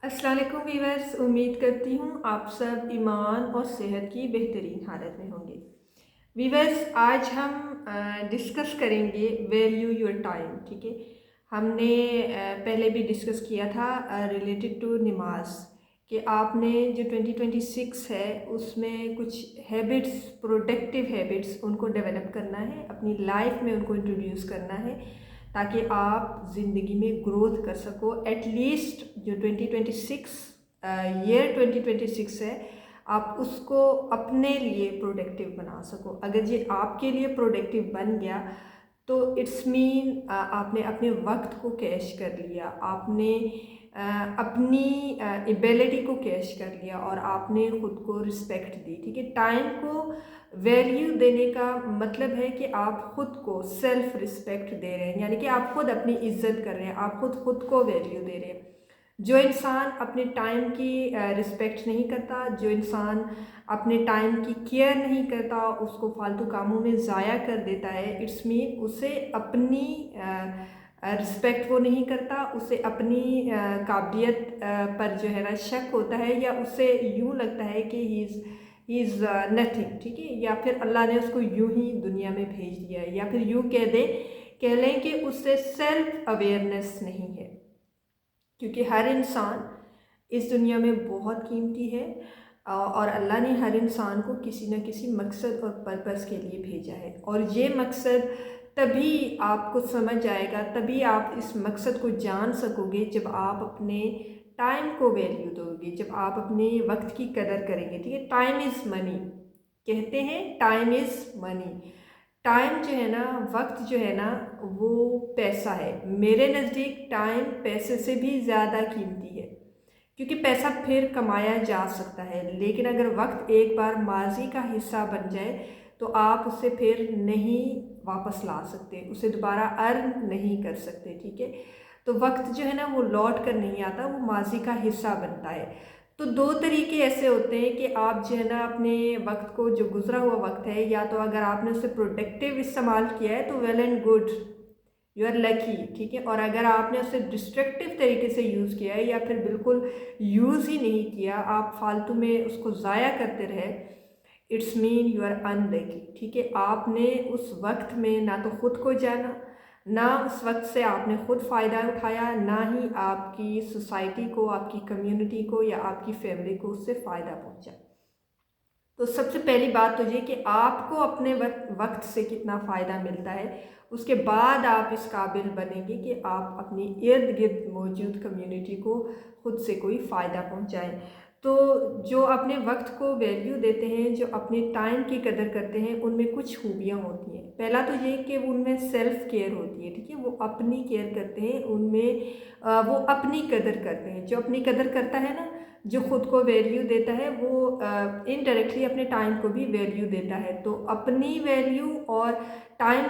अस्सलाम वालेकुम वीवर्स, उम्मीद करती हूँ आप सब ईमान और सेहत की बेहतरीन हालत में होंगे। वीवर्स, आज हम डिस्कस करेंगे वैल्यू योर टाइम। ठीक है, हमने पहले भी डिस्कस किया था रिलेटेड टू नमाज कि आपने जो 2026 है उसमें कुछ हैबिट्स, प्रोडक्टिव हैबिट्स उनको डेवलप करना है, अपनी लाइफ में उनको इंट्रोड्यूस करना है ताकि आप ज़िंदगी में ग्रोथ कर सको। एटलीस्ट जो 2026 ईयर 2026 है, आप उसको अपने लिए प्रोडक्टिव बना सको। अगर ये आपके लिए प्रोडक्टिव बन गया तो इट्स मीन आपने अपने वक्त को कैश कर लिया, आपने अपनी एबिलिटी को कैश कर लिया और आपने ख़ुद को रिस्पेक्ट दी। ठीक है, टाइम को वैल्यू देने का मतलब है कि आप ख़ुद को सेल्फ रिस्पेक्ट दे रहे हैं, यानी कि आप ख़ुद अपनी इज्जत कर रहे हैं, आप ख़ुद को वैल्यू दे रहे हैं। जो इंसान अपने टाइम की रिस्पेक्ट नहीं करता, जो इंसान अपने टाइम की केयर नहीं करता, उसको फालतू कामों में ज़ाया कर देता है, इट्स मीन उसे अपनी रिस्पेक्ट वो नहीं करता, उसे अपनी काबिलियत पर जो है ना शक होता है, या उसे यूँ लगता है कि ही इज़ नथिंग। ठीक है, या फिर अल्लाह ने उसको यूँ ही दुनिया में भेज दिया है, या फिर यूँ कह लें कि उससे सेल्फ अवेयरनेस नहीं है। क्योंकि हर इंसान इस दुनिया में बहुत कीमती है और अल्लाह ने हर इंसान को किसी न किसी मकसद और पर्पस के लिए भेजा है, और ये मकसद तभी आपको समझ आएगा, तभी आप इस मकसद को जान सकोगे जब आप अपने टाइम को वैल्यू दोगे, जब आप अपने वक्त की कदर करेंगे। ठीक है, टाइम इज़ मनी, कहते हैं टाइम इज़ मनी। टाइम जो है ना, वक्त जो है ना, वो पैसा है। मेरे नज़दीक टाइम पैसे से भी ज़्यादा कीमती है, क्योंकि पैसा फिर कमाया जा सकता है, लेकिन अगर वक्त एक बार माजी का हिस्सा बन जाए तो आप उसे फिर नहीं वापस ला सकते, उसे दोबारा अर्न नहीं कर सकते। ठीक है, तो वक्त जो है ना वो लौट कर नहीं आता, वो माजी का हिस्सा बनता है। तो दो तरीके ऐसे होते हैं कि आप जो है ना अपने वक्त को, जो गुजरा हुआ वक्त है, या तो अगर आपने उसे प्रोडक्टिव इस्तेमाल किया है तो well and good, you are lucky. ठीक है, और अगर आपने उसे डिस्ट्रक्टिव तरीके से यूज़ किया है या फिर बिल्कुल यूज़ ही नहीं किया, आप फालतू में उसको ज़ाया करते रहे, it's mean you are unlucky. ठीक है, आपने उस वक्त में ना तो ख़ुद को जाना, ना उस वक्त से आपने ख़ुद फ़ायदा उठाया, ना ही आपकी सोसाइटी को, आपकी कम्युनिटी को या आपकी फैमिली को उससे फ़ायदा पहुंचा। तो सबसे पहली बात तो ये कि आपको अपने वक्त से कितना फ़ायदा मिलता है, उसके बाद आप इस काबिल बनेंगे कि आप अपनी इर्द गिर्द मौजूद कम्युनिटी को खुद से कोई फ़ायदा पहुंचाएं। तो जो अपने वक्त को वैल्यू देते हैं, जो अपने टाइम की कदर करते हैं, उनमें कुछ खूबियाँ होती हैं। पहला तो ये कि उनमें सेल्फ़ केयर होती है। ठीक है, वो अपनी केयर करते हैं, उनमें वो अपनी कदर करते हैं। जो अपनी कदर करता है ना, जो ख़ुद को वैल्यू देता है, वो इनडायरेक्टली अपने टाइम को भी वैल्यू देता है। तो अपनी वैल्यू और टाइम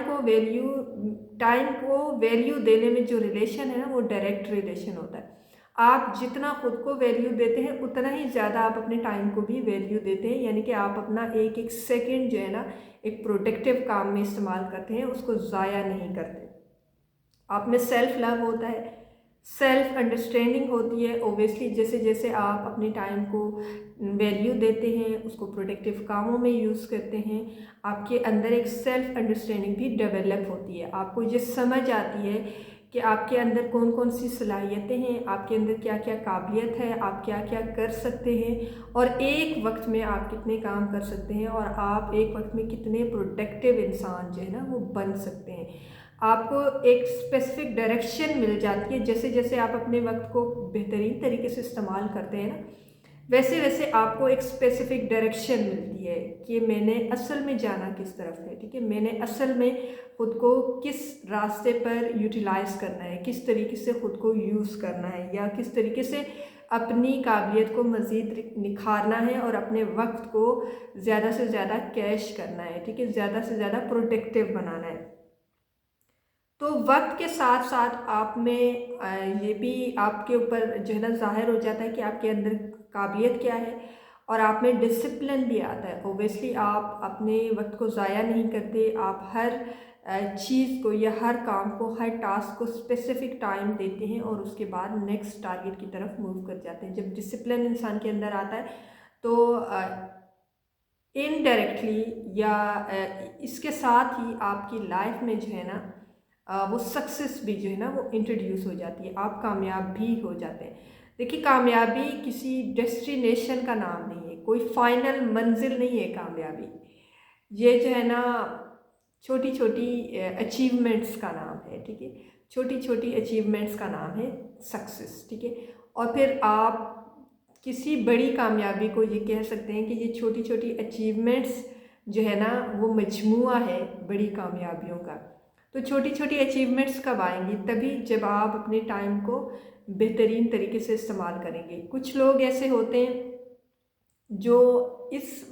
को वैल्यू देने में जो रिलेशन है ना, वो डायरेक्ट रिलेशन होता है। आप जितना ख़ुद को वैल्यू देते हैं उतना ही ज़्यादा आप अपने टाइम को भी वैल्यू देते हैं, यानी कि आप अपना एक एक सेकेंड जो है ना एक प्रोडक्टिव काम में इस्तेमाल करते हैं, उसको ज़ाया नहीं करते। आप में सेल्फ लव होता है, सेल्फ अंडरस्टैंडिंग होती है। ओबियसली जैसे जैसे आप अपने टाइम को वैल्यू देते हैं, उसको प्रोडक्टिव कामों में यूज़ करते हैं, आपके अंदर एक सेल्फ अंडरस्टैंडिंग भी डेवलप होती है। आपको ये समझ आती है कि आपके अंदर कौन कौन सी सलाहियतें हैं, आपके अंदर क्या क्या काबिलियत है, आप क्या क्या कर सकते हैं, और एक वक्त में आप कितने काम कर सकते हैं, और आप एक वक्त में कितने प्रोडक्टिव इंसान जो है ना वो बन सकते हैं। आपको एक स्पेसिफिक डायरेक्शन मिल जाती है। जैसे जैसे आप अपने वक्त को बेहतरीन तरीके से इस्तेमाल करते हैं ना, वैसे वैसे आपको एक स्पेसिफिक डायरेक्शन मिलती है कि मैंने असल में जाना किस तरफ है। ठीक है, मैंने असल में ख़ुद को किस रास्ते पर यूटिलाइज़ करना है, किस तरीके से ख़ुद को यूज़ करना है, या किस तरीके से अपनी काबिलियत को मज़ीद निखारना है और अपने वक्त को ज़्यादा से ज़्यादा कैश करना है। ठीक है, ज़्यादा से ज़्यादा प्रोडक्टिव बनाना है। तो वक्त के साथ साथ आप में ये भी आपके ऊपर जो है ना ज़ाहिर हो जाता है कि आपके अंदर काबिलियत क्या है, और आप में डिसिप्लिन भी आता है। ओबियसली आप अपने वक्त को ज़ाया नहीं करते, आप हर चीज़ को या हर काम को, हर टास्क को स्पेसिफिक टाइम देते हैं और उसके बाद नेक्स्ट टारगेट की तरफ मूव कर जाते हैं। जब डिसिप्लिन इंसान के अंदर आता है तो इनडायरेक्टली या इसके साथ ही आपकी लाइफ में जो है ना वो सक्सेस भी जो है ना वो इंट्रोड्यूस हो जाती है, आप कामयाब भी हो जाते हैं। देखिए, कामयाबी किसी डेस्टिनेशन का नाम नहीं है, कोई फाइनल मंजिल नहीं है कामयाबी। ये जो है ना छोटी छोटी अचीवमेंट्स का नाम है, ठीक है। छोटी छोटी अचीवमेंट्स का नाम है सक्सेस, ठीक है। और फिर आप किसी बड़ी कामयाबी को ये कह सकते हैं कि ये छोटी छोटी अचीवमेंट्स जो है ना वो मजमुआ है बड़ी कामयाबियों का। तो छोटी छोटी अचीवमेंट्स कब आएंगी? तभी जब आप अपने टाइम को बेहतरीन तरीके से इस्तेमाल करेंगे। कुछ लोग ऐसे होते हैं जो इस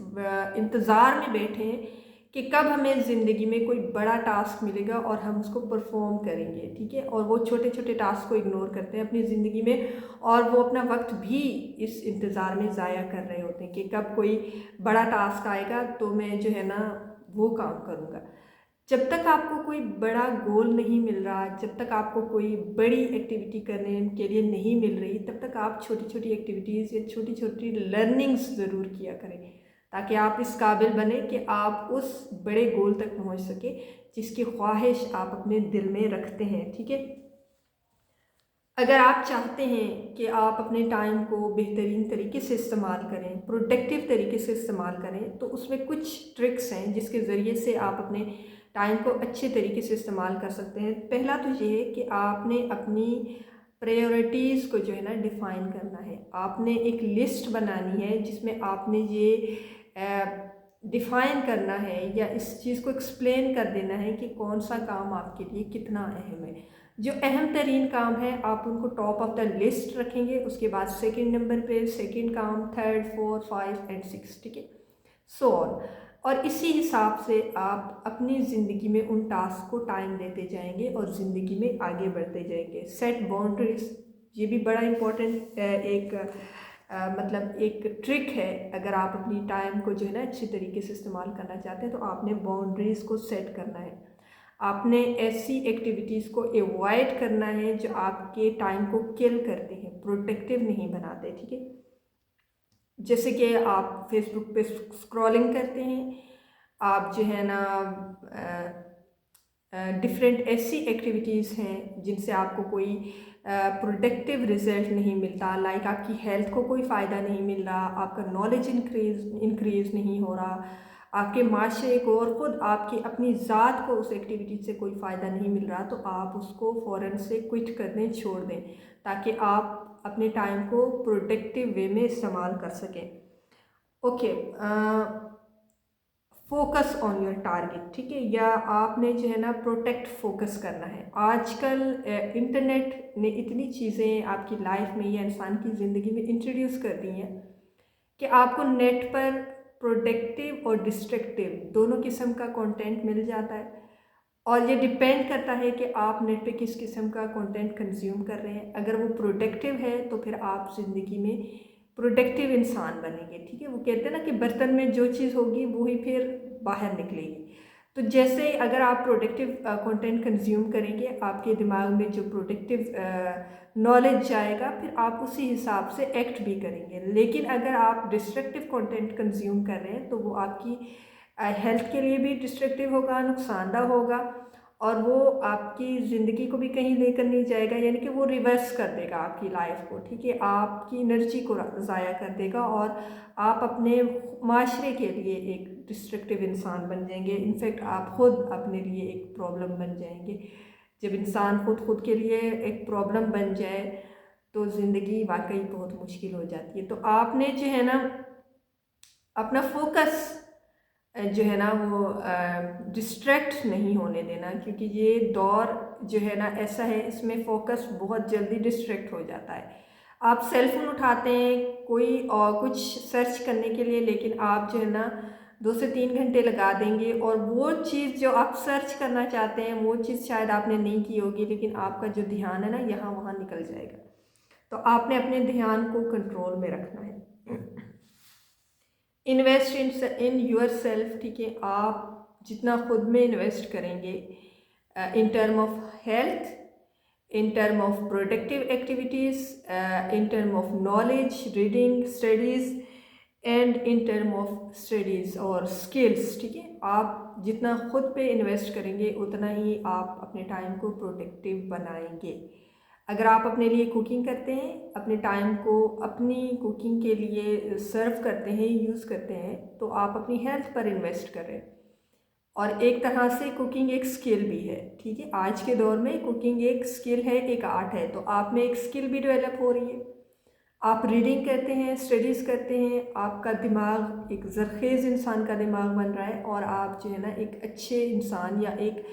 इंतज़ार में बैठे हैं कि कब हमें ज़िंदगी में कोई बड़ा टास्क मिलेगा और हम उसको परफॉर्म करेंगे, ठीक है। और वो छोटे छोटे टास्क को इग्नोर करते हैं अपनी ज़िंदगी में, और वो अपना वक्त भी इस इंतज़ार में ज़ाया कर रहे होते हैं कि कब कोई बड़ा टास्क आएगा तो मैं जो है ना वो काम करूँगा। जब तक आपको कोई बड़ा गोल नहीं मिल रहा, जब तक आपको कोई बड़ी एक्टिविटी करने के लिए नहीं मिल रही, तब तक आप छोटी छोटी एक्टिविटीज़ या छोटी छोटी लर्निंग्स ज़रूर किया करें, ताकि आप इस काबिल बने कि आप उस बड़े गोल तक पहुंच सके जिसकी ख्वाहिश आप अपने दिल में रखते हैं, ठीक है। अगर आप चाहते हैं कि आप अपने टाइम को बेहतरीन तरीके से इस्तेमाल करें, प्रोडक्टिव तरीके से इस्तेमाल करें, तो उसमें कुछ ट्रिक्स हैं जिसके ज़रिए से आप अपने टाइम को अच्छे तरीके से इस्तेमाल कर सकते हैं। पहला तो ये है कि आपने अपनी प्रायोरिटीज़ को जो है ना डिफ़ाइन करना है। आपने एक लिस्ट बनानी है जिसमें आपने ये डिफ़ाइन करना है या इस चीज़ को एक्सप्लेन कर देना है कि कौन सा काम आपके लिए कितना अहम है। जो अहम तरीन काम है आप उनको टॉप ऑफ द लिस्ट रखेंगे, उसके बाद सेकंड नंबर पे सेकंड काम, थर्ड, फोर्थ, 5 एंड 6, ठीक है, सो ऑन। और इसी हिसाब से आप अपनी ज़िंदगी में उन टास्क को टाइम देते जाएंगे और ज़िंदगी में आगे बढ़ते जाएंगे। सेट बाउंड्रीज, ये भी बड़ा इम्पोर्टेंट एक मतलब एक ट्रिक है। अगर आप अपनी टाइम को जो है ना अच्छी तरीके से इस्तेमाल करना चाहते हैं तो आपने बाउंड्रीज़ को सेट करना है। आपने ऐसी एक्टिविटीज़ को अवॉइड करना है जो आपके टाइम को किल करते हैं, प्रोडक्टिव नहीं बनाते, ठीक है। जैसे कि आप फेसबुक पे स्क्रॉलिंग करते हैं, आप जो है ना डिफरेंट ऐसी एक्टिविटीज़ हैं जिनसे आपको कोई प्रोडक्टिव रिजल्ट नहीं मिलता, लाइक आपकी हेल्थ को कोई फ़ायदा नहीं मिल रहा, आपका नॉलेज इंक्रीज़ नहीं हो रहा, आपके माशरे को और ख़ुद आपकी अपनी ज़ात को उस एक्टिविटी से कोई फ़ायदा नहीं मिल रहा, तो आप उसको फ़ौरन से क्विट कर दें, छोड़ दें, ताकि आप अपने टाइम को प्रोडक्टिव वे में इस्तेमाल कर सकें। Okay, focus on your target, ठीक है, या आपने जो है ना प्रोटेक्ट फोकस करना है। आजकल इंटरनेट ने इतनी चीज़ें आपकी लाइफ में या इंसान की ज़िंदगी में इंट्रोड्यूस कर दी हैं कि आपको नेट पर प्रोडक्टिव और डिस्ट्रक्टिव दोनों किस्म का कंटेंट मिल जाता है, और ये डिपेंड करता है कि आप नेट पे किस किस्म का कंटेंट कंज्यूम कर रहे हैं। अगर वो प्रोडक्टिव है तो फिर आप ज़िंदगी में प्रोडक्टिव इंसान बनेंगे, ठीक है। वो कहते हैं ना कि बर्तन में जो चीज़ होगी वही फिर बाहर निकलेगी। तो जैसे अगर आप प्रोडक्टिव कंटेंट कंज्यूम करेंगे, आपके दिमाग में जो प्रोडक्टिव नॉलेज जाएगा, फिर आप उसी हिसाब से एक्ट भी करेंगे। लेकिन अगर आप डिस्ट्रक्टिव कंटेंट कंज्यूम कर रहे हैं तो वो आपकी हेल्थ के लिए भी डिस्ट्रक्टिव होगा, नुकसानदा होगा, और वो आपकी ज़िंदगी को भी कहीं लेकर नहीं जाएगा, यानी कि वो रिवर्स कर देगा आपकी लाइफ को, ठीक है, आपकी एनर्जी को ज़ाया कर देगा और आप अपने माशरे के लिए एक डिस्ट्रक्टिव इंसान बन जाएंगे। इनफैक्ट आप खुद अपने लिए एक प्रॉब्लम बन जाएंगे। जब इंसान खुद के लिए एक प्रॉब्लम बन जाए तो ज़िंदगी वाकई बहुत मुश्किल हो जाती है। तो आपने जो है ना अपना फोकस जो है ना वो डिस्ट्रैक्ट नहीं होने देना, क्योंकि ये दौर जो है ना ऐसा है, इसमें फोकस बहुत जल्दी डिस्ट्रैक्ट हो जाता है। आप सेल फोन उठाते हैं कोई और कुछ सर्च करने के लिए, लेकिन आप जो है ना 2 से 3 घंटे लगा देंगे और वो चीज़ जो आप सर्च करना चाहते हैं वो चीज़ शायद आपने नहीं की होगी, लेकिन आपका जो ध्यान है ना यहाँ वहाँ निकल जाएगा। तो आपने अपने ध्यान को कंट्रोल में रखना है। इन्वेस्ट इन योर सेल्फ, ठीक है। आप जितना खुद में इन्वेस्ट करेंगे in term of health, in term of productive activities, in term of knowledge, reading, studies and in term of studies और skills, ठीक है। आप जितना खुद पे इन्वेस्ट करेंगे उतना ही आप अपने टाइम को प्रोडक्टिव बनाएंगे। अगर आप अपने लिए कुकिंग करते हैं, अपने टाइम को अपनी कुकिंग के लिए सर्व करते हैं, यूज़ करते हैं, तो आप अपनी हेल्थ पर इन्वेस्ट कर रहे हैं। और एक तरह से कुकिंग एक स्किल भी है, ठीक है। आज के दौर में कुकिंग एक स्किल है, एक आर्ट है, तो आप में एक स्किल भी डेवलप हो रही है। आप रीडिंग करते हैं, स्टडीज़ करते हैं, आपका दिमाग एक ज़रखेज़ इंसान का दिमाग बन रहा है और आप जो है ना एक अच्छे इंसान या एक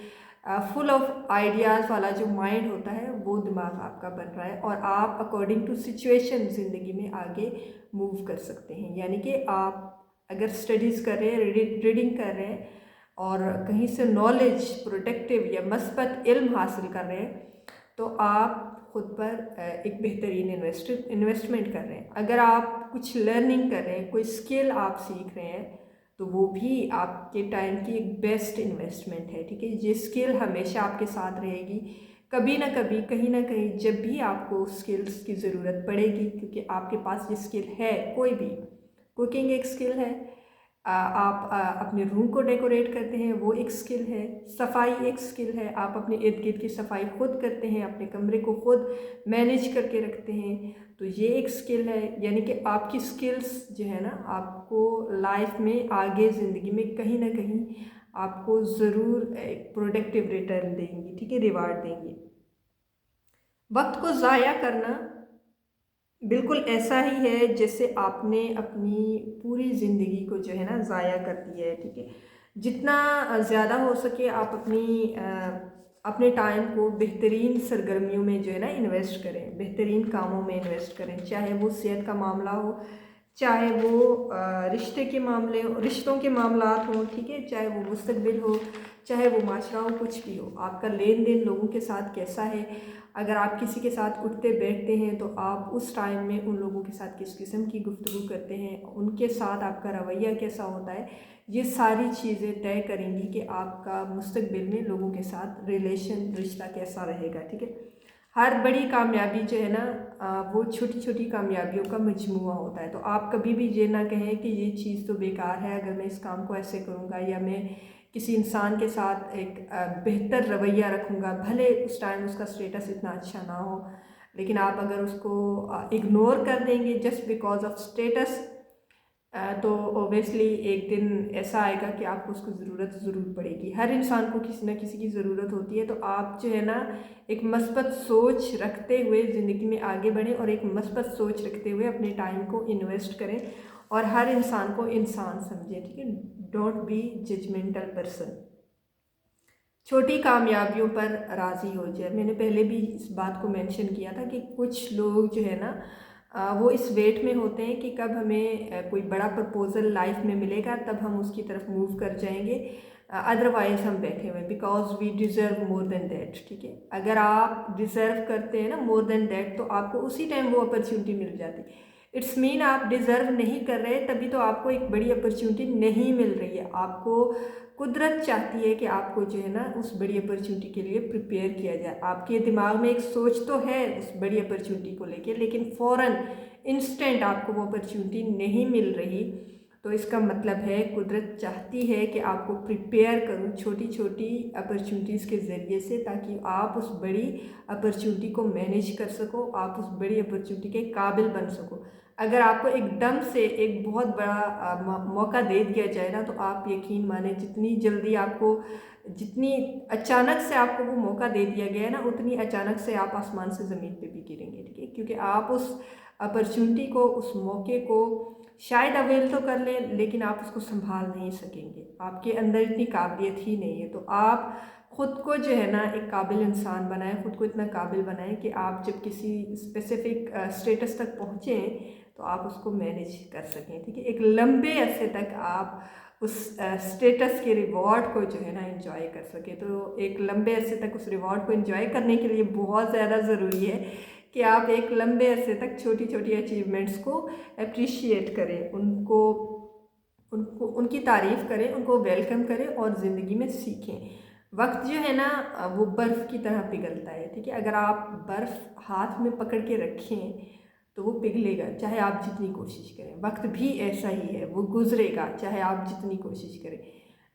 फुल ऑफ आइडियाज़ वाला जो माइंड होता है वो दिमाग आपका बन रहा है और आप अकॉर्डिंग टू सिचुएशन ज़िंदगी में आगे मूव कर सकते हैं। यानी कि आप अगर स्टडीज़ कर रहे हैं, रीडिंग कर रहे हैं और कहीं से नॉलेज, प्रोडक्टिव या मस्बत इल्म हासिल कर रहे हैं, तो आप खुद पर एक बेहतरीन इन्वेस्टमेंट कर रहे हैं। अगर आप कुछ लर्निंग कर रहे हैं, कोई स्किल आप सीख रहे हैं, तो वो भी आपके टाइम की एक बेस्ट इन्वेस्टमेंट है, ठीक है। ये स्किल हमेशा आपके साथ रहेगी, कभी ना कभी, कहीं ना कहीं, जब भी आपको स्किल्स की ज़रूरत पड़ेगी, क्योंकि आपके पास ये स्किल है। कोई भी कुकिंग एक स्किल है, आप अपने रूम को डेकोरेट करते हैं, वो एक स्किल है। सफाई एक स्किल है, आप अपने इर्द गिर्द की सफाई खुद करते हैं, अपने कमरे को खुद मैनेज करके रखते हैं, तो ये एक स्किल है। यानी कि आपकी स्किल्स जो है ना आपको लाइफ में आगे ज़िंदगी में कहीं ना कहीं आपको ज़रूर एक प्रोडक्टिव रिटर्न देंगी, ठीक है, रिवार्ड देंगी। वक्त को ज़ाया करना बिल्कुल ऐसा ही है जैसे आपने अपनी पूरी ज़िंदगी को जो है ना ज़ाया कर दिया है, ठीक है। जितना ज़्यादा हो सके आप अपने टाइम को बेहतरीन सरगर्मियों में जो है ना इन्वेस्ट करें, बेहतरीन कामों में इन्वेस्ट करें, चाहे वो सेहत का मामला हो, चाहे वो रिश्ते के मामले हो, रिश्तों के मामलात हों, ठीक है, चाहे वो मुस्तकबिल हो, चाहे वो माशरा हो, कुछ भी हो। आपका लेन देन लोगों के साथ कैसा है, अगर आप किसी के साथ उठते बैठते हैं तो आप उस टाइम में उन लोगों के साथ किस किस्म की गुफ्तगू करते हैं, उनके साथ आपका रवैया कैसा होता है, ये सारी चीज़ें तय करेंगी कि आपका मुस्तकबिल में लोगों के साथ रिलेशन, रिश्ता कैसा रहेगा, ठीक है। हर बड़ी कामयाबी जो है ना वो छोटी छोटी कामयाबियों का मजमूआ होता है। तो आप कभी भी ये ना कहें कि ये चीज़ तो बेकार है, अगर मैं इस काम को ऐसे करूँगा, या मैं किसी इंसान के साथ एक बेहतर रवैया रखूँगा, भले उस टाइम उसका स्टेटस इतना अच्छा ना हो, लेकिन आप अगर उसको इग्नोर कर देंगे जस्ट बिकॉज ऑफ स्टेटस, तो ओबियसली एक दिन ऐसा आएगा कि आपको उसको ज़रूरत ज़रूर पड़ेगी। हर इंसान को किसी न किसी की ज़रूरत होती है। तो आप जो है ना एक मस्बत सोच रखते हुए ज़िंदगी में आगे बढ़ें और एक मस्बत सोच रखते हुए अपने टाइम को इन्वेस्ट करें और हर इंसान को इंसान समझें, ठीक है। Don't be judgemental person. छोटी कामयाबियों पर राज़ी हो जाए। मैंने पहले भी इस बात को मेंशन किया था कि कुछ लोग जो है ना वो इस वेट में होते हैं कि कब हमें कोई बड़ा प्रपोज़ल लाइफ में मिलेगा तब हम उसकी तरफ मूव कर जाएंगे, अदरवाइज़ हम बैठे हुए, because we deserve more than that, ठीक है। अगर आप डिज़र्व करते हैं ना मोर देन दैट, तो आपको उसी टाइम वो अपॉर्चुनिटी मिल जाती। इट्स मीन आप डिज़र्व नहीं कर रहे, तभी तो आपको एक बड़ी अपॉर्चुनिटी नहीं मिल रही है। आपको कुदरत चाहती है कि आपको जो है ना उस बड़ी अपॉर्चुनिटी के लिए प्रिपेयर किया जाए। आपके दिमाग में एक सोच तो है उस बड़ी अपॉर्चुनिटी को लेके, लेकिन फ़ौरन इंस्टेंट आपको वो अपॉर्चुनिटी नहीं मिल रही। तो इसका मतलब है कुदरत चाहती है कि आपको प्रिपेयर करूं छोटी छोटी अपॉर्चुनिटीज़ के ज़रिए से, ताकि आप उस बड़ी अपॉर्चुनिटी को मैनेज कर सको, आप उस बड़ी अपॉर्चुनिटी के काबिल बन सको। अगर आपको एकदम से एक बहुत बड़ा मौका दे दिया जाए ना, तो आप यकीन माने जितनी जल्दी आपको, जितनी अचानक से आपको वो मौका दे दिया गया है ना, उतनी अचानक से आप आसमान से ज़मीन पे भी गिरेंगे, ठीक है। क्योंकि आप उस अपॉर्चुनिटी को, उस मौके को शायद अवेल तो कर लें, लेकिन आप उसको संभाल नहीं सकेंगे, आपके अंदर इतनी काबिलियत ही नहीं है। तो आप ख़ुद को जो है ना एक काबिल इंसान बनाएं, ख़ुद को इतना काबिल बनाएं कि आप जब किसी स्पेसिफिक स्टेटस तक पहुँचें तो आप उसको मैनेज कर सकें, ठीक है। एक लंबे अरसे तक आप उस स्टेटस के रिवॉर्ड को जो है ना एंजॉय कर सकें। तो एक लंबे अरसे तक उस रिवॉर्ड को एंजॉय करने के लिए बहुत ज़्यादा ज़रूरी है कि आप एक लंबे अरसे तक छोटी छोटी अचीवमेंट्स को अप्रिशिएट करें, उनको उनको उनकी तारीफ़ करें, उनको वेलकम करें और ज़िंदगी में सीखें। वक्त जो है ना वो बर्फ़ की तरह पिघलता है, ठीक है। अगर आप बर्फ़ हाथ में पकड़ के रखें तो वो पिघलेगा, चाहे आप जितनी कोशिश करें। वक्त भी ऐसा ही है, वो गुजरेगा चाहे आप जितनी कोशिश करें।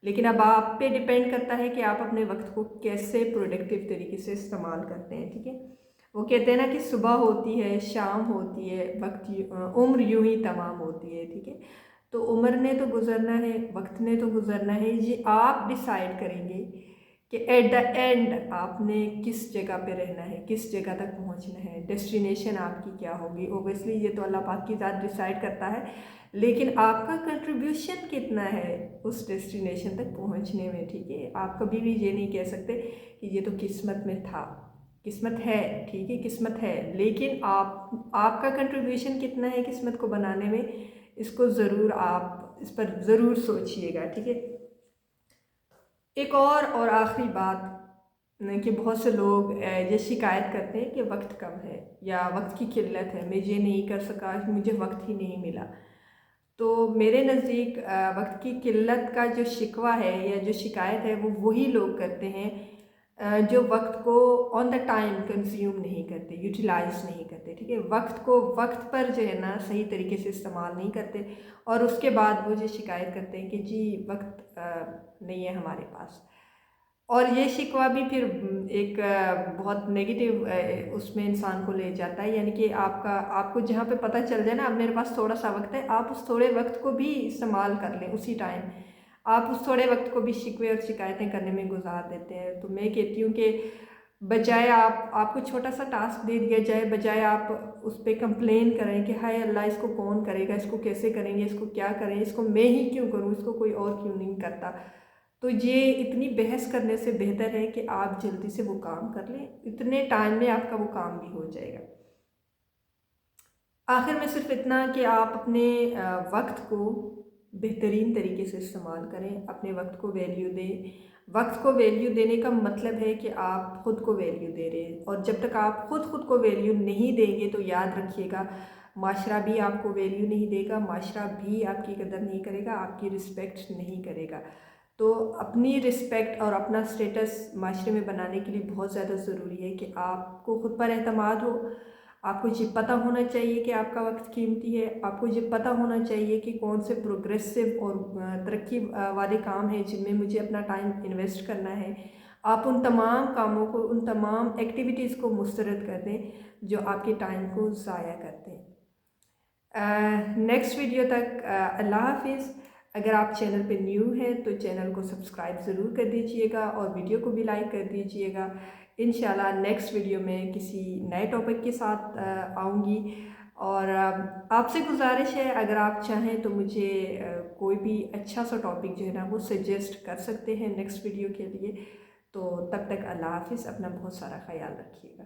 लेकिन अब आप पे डिपेंड करता है कि आप अपने वक्त को कैसे प्रोडक्टिव तरीके से इस्तेमाल करते हैं, ठीक है। वो कहते हैं ना कि सुबह होती है, शाम होती है, उम्र यूं ही तमाम होती है, ठीक है। तो उम्र ने तो गुजरना है, वक्त ने तो गुजरना है, ये आप डिसाइड करेंगे कि एट द एंड आपने किस जगह पे रहना है, किस जगह तक पहुंचना है, डेस्टिनेशन आपकी क्या होगी। ओबियसली ये तो अल्लाह पाक की ज़ात डिसाइड करता है, लेकिन आपका कंट्रीब्यूशन कितना है उस डेस्टिनेशन तक पहुंचने में, ठीक है। आप कभी भी ये नहीं कह सकते कि ये तो किस्मत में था। किस्मत है, ठीक है, किस्मत है, लेकिन आपका कंट्रीब्यूशन कितना है किस्मत को बनाने में, इसको ज़रूर आप इस पर ज़रूर सोचिएगा, ठीक है। एक और आखिरी बात कि बहुत से लोग ये शिकायत करते हैं कि वक्त कम है या वक्त की किल्लत है, मैं ये नहीं कर सका, मुझे वक्त ही नहीं मिला। तो मेरे नज़दीक वक्त की किल्लत का जो शिकवा है या जो शिकायत है वो वही लोग करते हैं जो वक्त को ऑन द टाइम कंज्यूम नहीं करते, यूटिलाइज नहीं करते, ठीक है। वक्त को वक्त पर जो है ना सही तरीके से इस्तेमाल नहीं करते और उसके बाद वो जो शिकायत करते हैं कि जी वक्त नहीं है हमारे पास। और ये शिकवा भी फिर एक बहुत नेगेटिव उसमें इंसान को ले जाता है, यानी कि आपको जहाँ पे पता चल जाए ना अब मेरे पास थोड़ा सा वक्त है, आप उस थोड़े वक्त को भी इस्तेमाल कर लें उसी टाइम। आप उस थोड़े वक्त को भी शिकवे और शिकायतें करने में गुजार देते हैं। तो मैं कहती हूँ कि बजाय आपको छोटा सा टास्क दे दिया जाए, बजाय आप उस पर कंप्लेन करें कि हाय अल्लाह इसको कौन करेगा, इसको कैसे करेंगे, इसको क्या करें, इसको मैं ही क्यों करूँ, इसको कोई और क्यों नहीं करता। तो ये इतनी बहस करने से बेहतर है कि आप जल्दी से वो काम कर लें, इतने टाइम में आपका वो काम भी हो जाएगा। आखिर में सिर्फ इतना कि आप अपने वक्त को बेहतरीन तरीके से इस्तेमाल करें, अपने वक्त को वैल्यू दें। वक्त को वैल्यू देने का मतलब है कि आप ख़ुद को वैल्यू दे रहे हैं, और जब तक आप खुद को वैल्यू नहीं देंगे तो याद रखिएगा माशरा भी आपको वैल्यू नहीं देगा, माशरा भी आपकी कदर नहीं करेगा, आपकी रिस्पेक्ट नहीं करेगा। तो अपनी रिस्पेक्ट और अपना स्टेटस माशरे में बनाने के लिए बहुत ज़्यादा ज़रूरी है कि आपको ख़ुद पर एतमाद हो। आपको ये पता होना चाहिए कि आपका वक्त कीमती है, आपको ये पता होना चाहिए कि कौन से प्रोग्रेसिव और तरक्की वाले काम हैं जिनमें मुझे अपना टाइम इन्वेस्ट करना है। आप उन तमाम कामों को, उन तमाम एक्टिविटीज़ को मुस्तरद कर दें जो आपके टाइम को ज़ाया करते हैं। नेक्स्ट वीडियो तक अल्लाह हाफिज़। अगर आप चैनल पे न्यू हैं तो चैनल को सब्सक्राइब ज़रूर कर दीजिएगा और वीडियो को भी लाइक कर दीजिएगा। इंशाल्लाह नेक्स्ट वीडियो में किसी नए टॉपिक के साथ आऊँगी। और आपसे गुजारिश है, अगर आप चाहें तो मुझे कोई भी अच्छा सा टॉपिक जो है ना वो सजेस्ट कर सकते हैं नेक्स्ट वीडियो के लिए। तो तब तक अल्लाह हाफिज़, अपना बहुत सारा ख्याल रखिएगा।